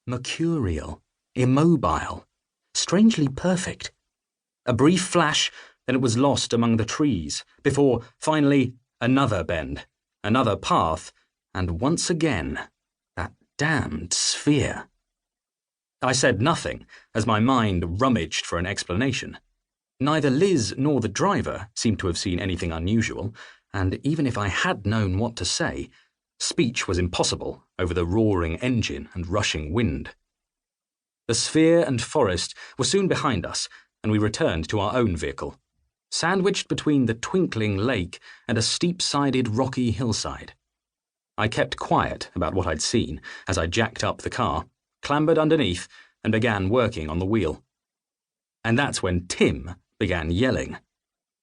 mercurial, immobile, strangely perfect. A brief flash, then it was lost among the trees, before, finally, another bend, another path, and once again, that damned sphere. I said nothing, as my mind rummaged for an explanation. Neither Liz nor the driver seemed to have seen anything unusual, and even if I had known what to say, speech was impossible over the roaring engine and rushing wind. The sphere and forest were soon behind us, and we returned to our own vehicle, sandwiched between the twinkling lake and a steep-sided rocky hillside. I kept quiet about what I'd seen as I jacked up the car, clambered underneath, and began working on the wheel. And that's when Tim began yelling.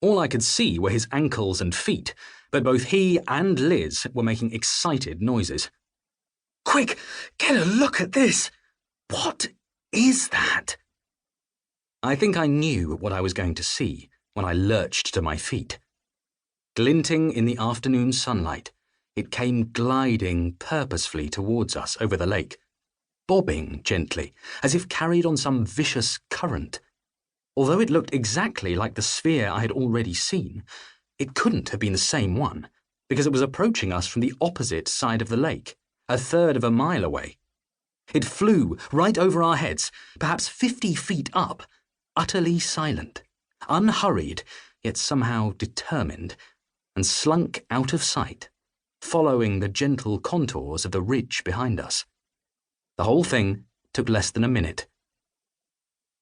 All I could see were his ankles and feet, but both he and Liz were making excited noises. "Quick, get a look at this! What is that?" I think I knew what I was going to see when I lurched to my feet. Glinting in the afternoon sunlight, it came gliding purposefully towards us over the lake, bobbing gently, as if carried on some vicious current. Although it looked exactly like the sphere I had already seen, it couldn't have been the same one, because it was approaching us from the opposite side of the lake, a third of a mile away. It flew right over our heads, perhaps 50 feet up, utterly silent, unhurried, yet somehow determined, and slunk out of sight, following the gentle contours of the ridge behind us. The whole thing took less than a minute.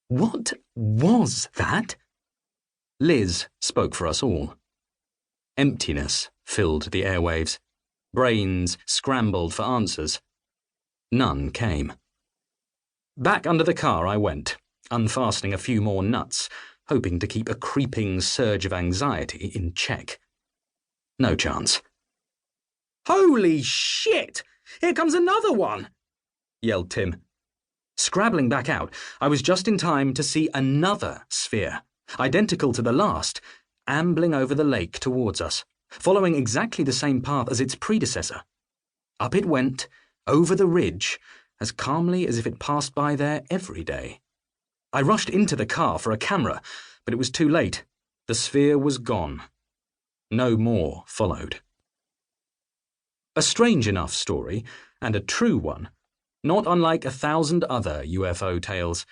What was that? Liz spoke for us all. Emptiness filled the airwaves. Brains scrambled for answers. None came. Back under the car I went, unfastening a few more nuts, hoping to keep a creeping surge of anxiety in check. No chance. "Holy shit! Here comes another one!" yelled Tim. Scrabbling back out, I was just in time to see another sphere, identical to the last, ambling over the lake towards us, following exactly the same path as its predecessor. Up it went, over the ridge, as calmly as if it passed by there every day. I rushed into the car for a camera, but it was too late. The sphere was gone. No more followed. A strange enough story, and a true one, not unlike 1,000 other UFO tales.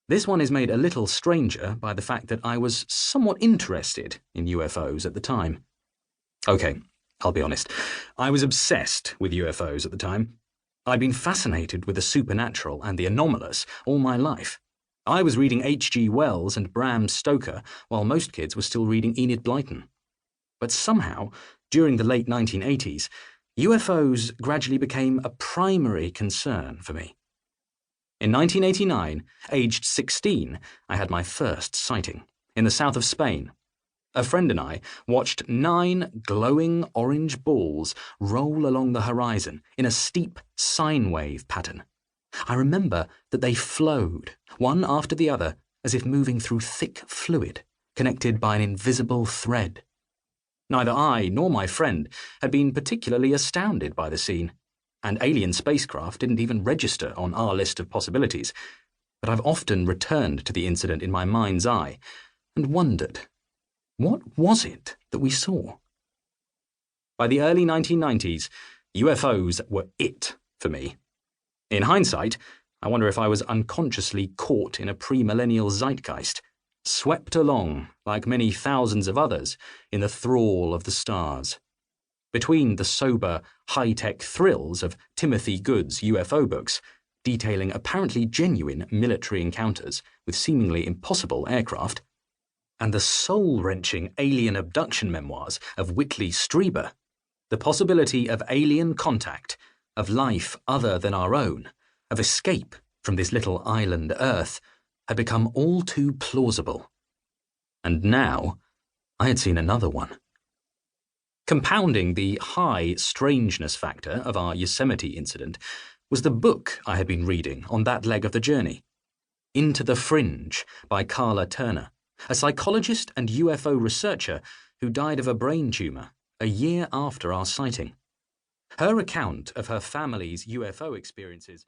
This one is made a little stranger by the fact that I was somewhat interested in UFOs at the time. Okay, I'll be honest. I was obsessed with UFOs at the time. I'd been fascinated with the supernatural and the anomalous all my life. I was reading H.G. Wells and Bram Stoker while most kids were still reading Enid Blyton. But somehow, during the late 1980s, UFOs gradually became a primary concern for me. In 1989, aged 16, I had my first sighting, in the south of Spain. A friend and I watched 9 glowing orange balls roll along the horizon in a steep sine wave pattern. I remember that they flowed, one after the other, as if moving through thick fluid, connected by an invisible thread. Neither I nor my friend had been particularly astounded by the scene, and alien spacecraft didn't even register on our list of possibilities, but I've often returned to the incident in my mind's eye and wondered, what was it that we saw? By the early 1990s, UFOs were it for me. In hindsight, I wonder if I was unconsciously caught in a premillennial zeitgeist, swept along, like many thousands of others, in the thrall of the stars. Between the sober, high-tech thrills of Timothy Good's UFO books, detailing apparently genuine military encounters with seemingly impossible aircraft, and the soul-wrenching alien abduction memoirs of Whitley Strieber, the possibility of alien contact, of life other than our own, of escape from this little island Earth, had become all too plausible. And now, I had seen another one. Compounding the high strangeness factor of our Yosemite incident was the book I had been reading on that leg of the journey, Into the Fringe by Carla Turner, a psychologist and UFO researcher who died of a brain tumor a year after our sighting. Her account of her family's UFO experiences